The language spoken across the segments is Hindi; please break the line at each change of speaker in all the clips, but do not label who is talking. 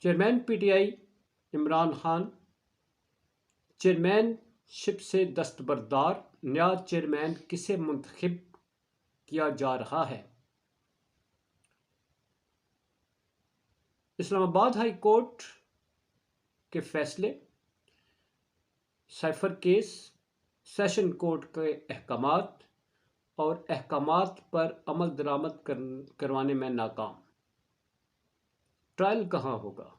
Chairman PTI Imran Khan chairmanship से दस्तबरदार, नया चेयरमैन किसे मुंतखब किया जा रहा है? इस्लामाबाद हाई कोर्ट के फैसले, साइफर केस, सेशन कोर्ट के अहकामात और अहकामात पर अमल दरामद करवाने में नाकाम। ट्रायल कहाँ होगा?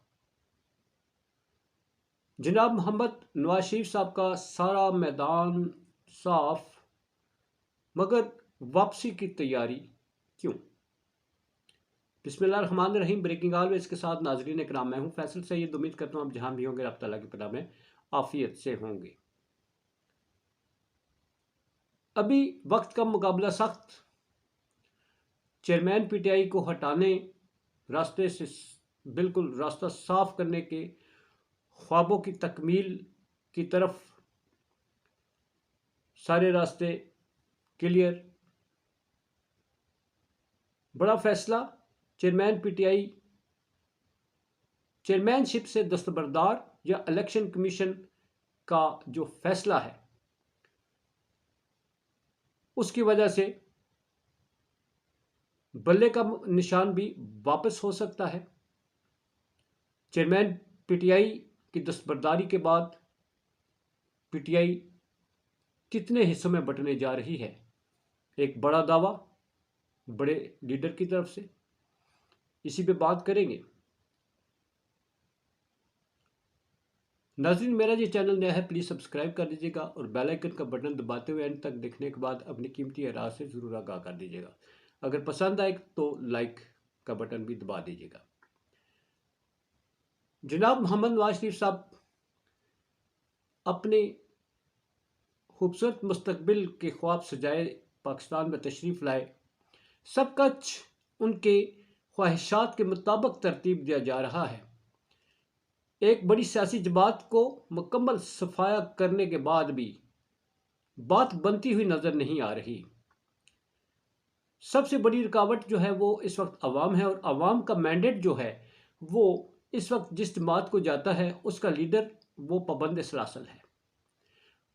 जनाब मोहम्मद नवाज शरीफ साहब का सारा मैदान साफ, मगर वापसी की तैयारी क्यों? बिस्मिल्लाहिर्रहमानिर्रहीम। ब्रेकिंग ऑलवेज के साथ नाजरीन इकराम, मैं हूं फैसल सैयद। उम्मीद करता हूं आप जहां भी होंगे रब तआला की पनाह में आफियत से होंगे। अभी वक्त का मुकाबला सख्त। चेयरमैन पीटीआई को हटाने, रास्ते से बिल्कुल रास्ता साफ करने के ख्वाबों की तकमील की तरफ सारे रास्ते क्लियर। बड़ा फैसला, चेयरमैन पीटीआई चेयरमैनशिप से दस्तबरदार या इलेक्शन कमीशन का जो फैसला है उसकी वजह से बल्ले का निशान भी वापस हो सकता है। चेयरमैन पीटीआई की दस्तबरदारी के बाद पीटीआई कितने हिस्सों में बंटने जा रही है? एक बड़ा दावा बड़े लीडर की तरफ से, इसी पे बात करेंगे। नाज़रीन, मेरा ये चैनल नया है, प्लीज़ सब्सक्राइब कर दीजिएगा और बेल आइकन का बटन दबाते हुए एंड तक देखने के बाद अपनी कीमती राय से ज़रूर आगाह कर दीजिएगा। अगर पसंद आए तो लाइक का बटन भी दबा दीजिएगा। जनाब मोहम्मद नवाज शरीफ साहब अपने खूबसूरत मुस्तकबिल के ख्वाब सजाए पाकिस्तान में तशरीफ़ लाए। सब कुछ उनके ख्वाहिशात के मुताबिक तरतीब दिया जा रहा है। एक बड़ी सियासी जमात को मुकम्मल सफाया करने के बाद भी बात बनती हुई नज़र नहीं आ रही। सबसे बड़ी रुकावट जो है वो इस वक्त अवाम है, और अवाम का मैंडेट जो है वो इस वक्त जिस जमात को जाता है उसका लीडर वो पाबंद सलासल है।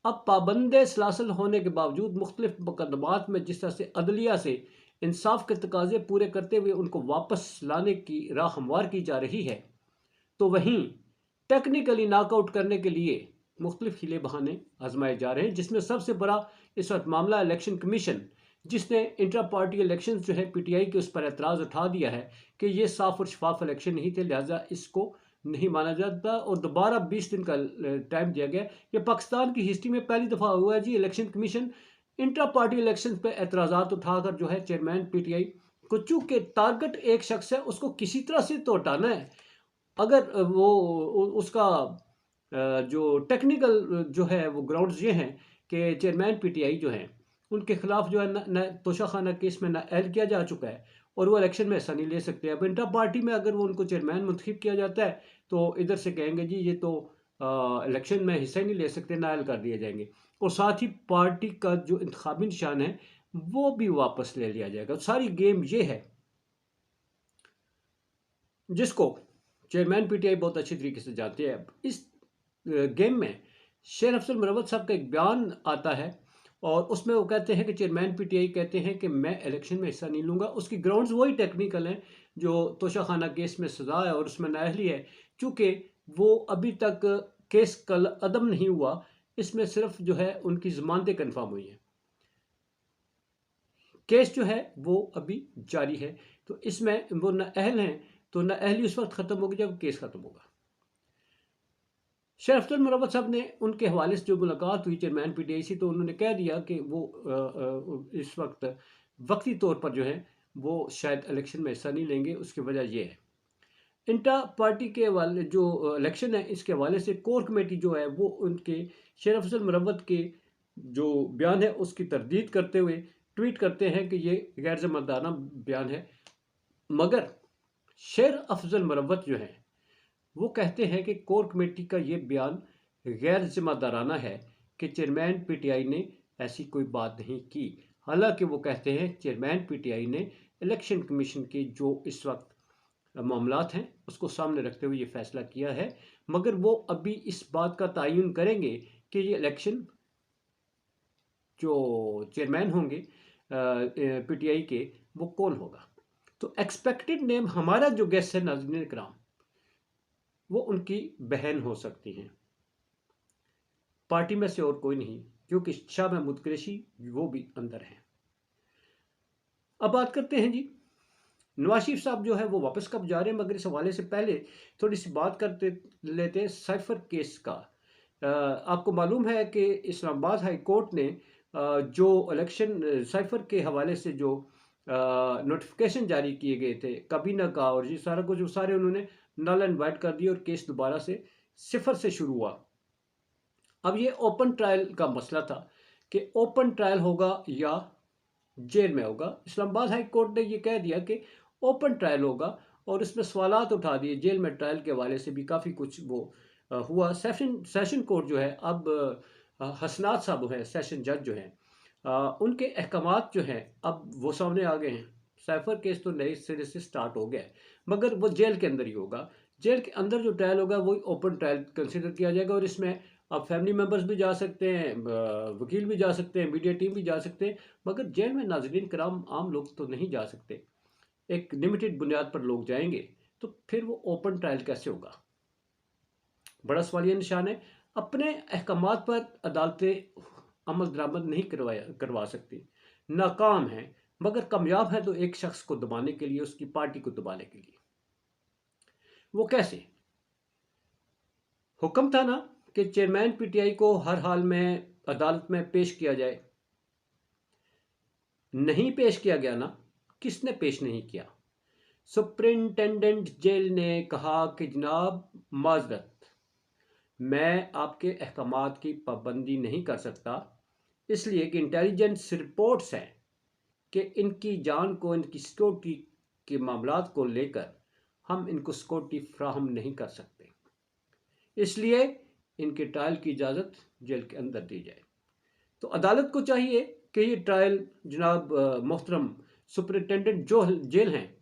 अब पाबंद सलासल होने के बावजूद मुख्तलिफ मुकदमात में जिस तरह से अदलिया से इंसाफ के तकाजे पूरे करते हुए उनको वापस लाने की राह हमवार की जा रही है, तो वहीं टेक्निकली नॉकआउट करने के लिए मुख्तलिफ हीले बहाने आजमाए जा रहे हैं, जिसमें सबसे बड़ा इस वक्त मामला इलेक्शन कमीशन, जिसने इंट्रा पार्टी इलेक्शन जो है पीटीआई के उस पर एतराज़ उठा दिया है कि ये साफ और शफाफ इलेक्शन नहीं थे, लिहाजा इसको नहीं माना जाता और दोबारा 20 दिन का टाइम दिया गया। ये पाकिस्तान की हिस्ट्री में पहली दफ़ा हुआ है जी, election commission intra party election पर एतराज़ात उठाकर जो है चेयरमैन पीटीआई को, चूँकि टारगेट एक शख्स है, उसको किसी तरह से तो हटाना है। अगर वो उसका जो टेक्निकल जो है वो ग्राउंड्स ये हैं कि चेयरमैन पीटीआई जो हैं उनके खिलाफ जो है न तोशाखाना केस में नाअहल किया जा चुका है और वो इलेक्शन में हिस्सा नहीं ले सकते। अब इंटर पार्टी में अगर वो उनको चेयरमैन मुंतखब किया जाता है तो इधर से कहेंगे जी ये तो इलेक्शन में हिस्सा ही नहीं ले सकते, नाअहल कर दिए जाएंगे, और साथ ही पार्टी का जो इंतखाबी निशान है वो भी वापस ले लिया जाएगा। सारी गेम ये है जिसको चेयरमैन पीटीआई बहुत अच्छी तरीके से जानते हैं। इस गेम में शेर अफजल मुरव्वत साहब का एक बयान आता है और उसमें वो कहते हैं कि चेयरमैन पीटीआई कहते हैं कि मैं इलेक्शन में हिस्सा नहीं लूँगा। उसकी ग्राउंड्स वही टेक्निकल हैं जो तोशाखाना केस में सज़ा है और उसमें नाअहली है, चूँकि वो अभी तक केस कल अदम नहीं हुआ, इसमें सिर्फ जो है उनकी ज़मानतें कन्फर्म हुई हैं, केस जो है वो अभी जारी है। तो इसमें वो नाअहल हैं, तो नाअहली उस वक्त ख़त्म होगी जब केस ख़त्म होगा। शेर अफजल मुरव्वत साहब ने उनके हवाले से जो मुलाकात हुई चेयरमैन पीटीआई से, तो उन्होंने कह दिया कि वो इस वक्त वक्ती तौर पर जो है वो शायद इलेक्शन में हिस्सा नहीं लेंगे। उसकी वजह यह है इंटर पार्टी के हवाले जो इलेक्शन है इसके हवाले से कोर कमेटी जो है वो उनके शेर अफजल मुरव्वत के जो बयान है उसकी तरदीद करते हुए ट्वीट करते हैं कि ये गैर ज़िम्मेदाराना बयान है। मगर शेर अफजल मुरव्वत जो है वो कहते हैं कि कोर कमेटी का ये बयान गैर जिम्मेदाराना है कि चेयरमैन पीटीआई ने ऐसी कोई बात नहीं की। हालांकि वो कहते हैं चेयरमैन पीटीआई ने इलेक्शन कमीशन की जो इस वक्त मामलात हैं उसको सामने रखते हुए ये फैसला किया है। मगर वो अभी इस बात का तयन करेंगे कि ये इलेक्शन जो चेयरमैन होंगे पीटीआई के, वो कौन होगा। तो एक्सपेक्टेड नेम हमारा जो गेस्ट है नाज़रीन इकराम, वो उनकी बहन हो सकती हैं, पार्टी में से और कोई नहीं, क्योंकि शाह महमूद कुरैशी वो भी अंदर हैं। अब बात करते हैं जी, नवाज शरीफ साहब जो है वो वापस कब जा रहे हैं, मगर इस हवाले से पहले थोड़ी सी बात करते लेते हैं साइफर केस का। आपको मालूम है कि इस्लामाबाद हाई कोर्ट ने जो इलेक्शन साइफर के हवाले से जो नोटिफिकेशन जारी किए गए थे काबीना का, और ये सारा कुछ सारे उन्होंने नल एंड वाइट कर दिए और केस दोबारा से सिफर से शुरू हुआ। अब ये ओपन ट्रायल का मसला था कि ओपन ट्रायल होगा या जेल में होगा। इस्लामाबाद हाई कोर्ट ने ये कह दिया कि ओपन ट्रायल होगा और इसमें सवालात उठा दिए। जेल में ट्रायल के हवाले से भी काफ़ी कुछ वो हुआ। सेशन कोर्ट जो है अब हसनात साहब हैं सेशन जज जो हैं, उनके अहकामात जो हैं अब वो सामने आ गए हैं। साइफर केस तो नए सिरे से स्टार्ट हो गया है, मगर वो जेल के अंदर ही होगा। जेल के अंदर जो ट्रायल होगा वही ओपन ट्रायल कंसिडर किया जाएगा, और इसमें अब फैमिली मेम्बर्स भी जा सकते हैं, वकील भी जा सकते हैं, मीडिया टीम भी जा सकते हैं, मगर जेल में नाज़रीन कराम आम लोग तो नहीं जा सकते। एक लिमिटेड बुनियाद पर लोग जाएंगे, तो फिर वो ओपन ट्रायल कैसे होगा, बड़ा सवालिया निशान है। अपने अहकामात पर अदालतें अमल दरामद नहीं करवा सकती। नाकाम है, मगर कामयाब है तो एक शख्स को दबाने के लिए, उसकी पार्टी को दबाने के लिए। वो कैसे? हुक्म था ना कि चेयरमैन पीटीआई को हर हाल में अदालत में पेश किया जाए। नहीं पेश किया गया ना। किसने पेश नहीं किया? सुपरिंटेंडेंट जेल ने कहा कि जनाब माजरत, मैं आपके अहकामात की पाबंदी नहीं कर सकता, इसलिए कि इंटेलिजेंस रिपोर्ट्स हैं कि इनकी जान को, इनकी सिक्योरिटी के मामलात को लेकर हम इनको सिक्योरिटी फ्राहम नहीं कर सकते, इसलिए इनके ट्रायल की इजाज़त जेल के अंदर दी जाए। तो अदालत को चाहिए कि ये ट्रायल जनाब मोहतरम सुपरिटेंडेंट जो जेल हैं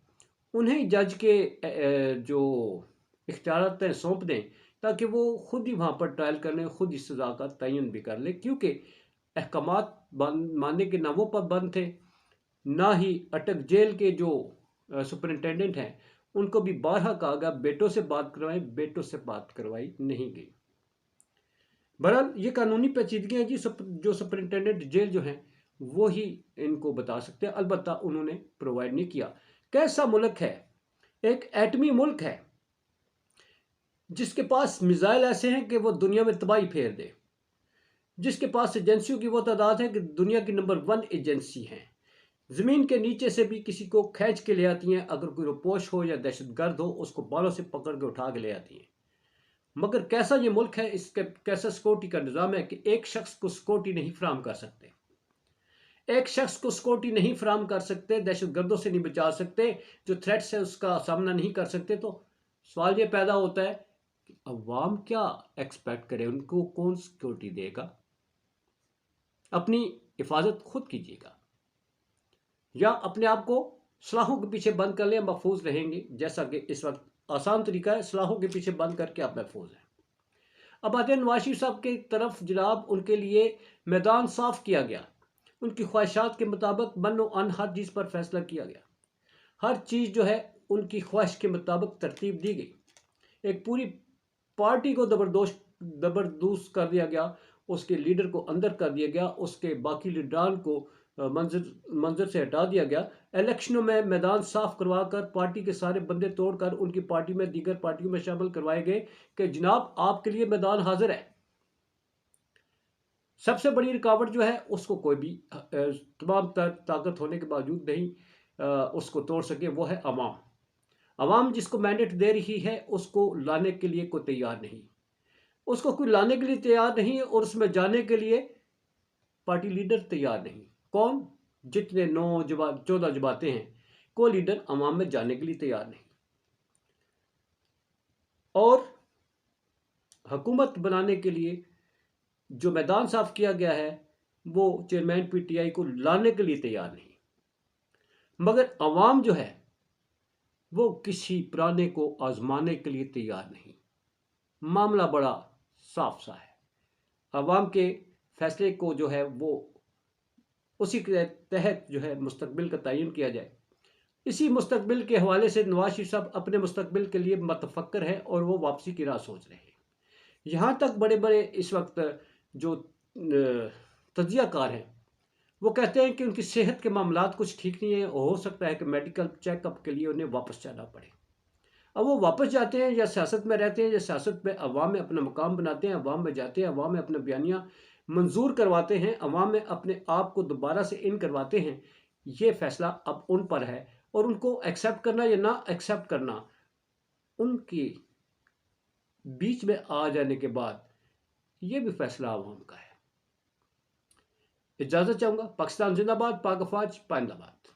उन्हें जज के जो इख्तियारात हैं सौंप दें, ताकि वो खुद ही वहाँ पर ट्रायल कर लें, खुद ही सज़ा का तयन भी कर लें। क्योंकि अहकामात मानने के ना वो पाबंद थे, ना ही अटक जेल के जो सुपरिटेंडेंट हैं उनको भी बारहा कहा गया बेटों से बात करवाएं, बेटों से बात करवाई नहीं गई। बहरहाल ये कानूनी पेचीदगियाँ जी जो सुपरिटेंडेंट जेल जो हैं वो ही इनको बता सकते हैं, अलबत्ता उन्होंने प्रोवाइड नहीं किया। कैसा मुल्क है? एक एटमी मुल्क है जिसके पास मिसाइल ऐसे हैं कि वो दुनिया में तबाही फेर दे, जिसके पास एजेंसियों की वो तादाद है कि दुनिया की नंबर 1 एजेंसी है। ज़मीन के नीचे से भी किसी को खींच के ले आती हैं, अगर कोई रुपोश हो या दहशतगर्द हो उसको बालों से पकड़ के उठा के ले आती हैं। मगर कैसा ये मुल्क है, इसके कैसा सिक्योरिटी का निज़ाम है कि एक शख्स को सिक्योरिटी नहीं फराम कर सकते, एक शख्स को सिक्योरिटी नहीं फराम कर सकते, दहशतगर्दों से नहीं बचा सकते, जो थ्रेट्स है उसका सामना नहीं कर सकते। तो सवाल ये पैदा होता है कि अवाम क्या एक्सपेक्ट करे, उनको कौन सिक्योरिटी देगा? अपनी हिफाजत खुद कीजिएगा, या अपने आप को सलाहों के पीछे बंद कर लें, महफूज रहेंगे। जैसा कि इस वक्त आसान तरीका है, सलाहों के पीछे बंद करके आप महफूज हैं। अब आते हैं नवाज शरीफ साहब की तरफ। जनाब उनके लिए मैदान साफ किया गया, उनकी ख्वाहिशात के मुताबिक मनो अन हर चीज़ पर फैसला किया गया, हर चीज़ जो है उनकी ख्वाहिश के मुताबिक तरतीब दी गई। एक पूरी पार्टी को जबरदोस्त कर दिया गया, उसके लीडर को अंदर कर दिया गया, उसके बाकी लीडरान को मंजर से हटा दिया गया। इलेक्शनों में मैदान साफ करवाकर पार्टी के सारे बंदे तोड़कर उनकी पार्टी में दीगर पार्टियों में शामिल करवाए गए कि जनाब आपके लिए मैदान हाजिर है। सबसे बड़ी रुकावट जो है उसको कोई भी तमाम ताकत होने के बावजूद नहीं उसको तोड़ सके, वो है अवाम। अवाम जिसको मैंडेट दे रही है उसको लाने के लिए कोई तैयार नहीं, उसको कोई लाने के लिए तैयार नहीं, और उसमें जाने के लिए पार्टी लीडर तैयार नहीं। कौन? जितने 14 जमातें हैं, कोई लीडर अवाम में जाने के लिए तैयार नहीं। और हुकूमत बनाने के लिए जो मैदान साफ किया गया है वो चेयरमैन पीटीआई को लाने के लिए तैयार नहीं। मगर अवाम जो है वो किसी पुराने को आजमाने के लिए तैयार नहीं। मामला बड़ा साफ सा है। अवाम के फैसले को जो है वो उसी के तहत जो है मुस्तकबिल का तयन किया जाए। इसी मुस्तकबिल के हवाले से नवाज शरीफ साहब अपने मुस्तकबिल के लिए मतफक्र है और वो वापसी की राह सोच रहे हैं। यहाँ तक बड़े बड़े इस वक्त जो तजियाकार हैं वो कहते हैं कि उनकी सेहत के मामलात कुछ ठीक नहीं है, हो सकता है कि मेडिकल चेकअप के लिए उन्हें वापस जाना पड़े। अब वो वापस जाते हैं या सियासत में रहते हैं या सियासत में अवाम में अपना मकाम बनाते हैं, अवाम में जाते हैं, अवाम में अपना बयानिया मंजूर करवाते हैं, अवाम में अपने आप को दोबारा से इन करवाते हैं। ये फैसला अब उन पर है और उनको एक्सेप्ट करना या ना एक्सेप्ट करना उनकी बीच में आ जाने के बाद ये भी फैसला अवाम का है। इजाज़त चाहूँगा। पाकिस्तान जिंदाबाद, पाक अफवाज पाइंदाबाद।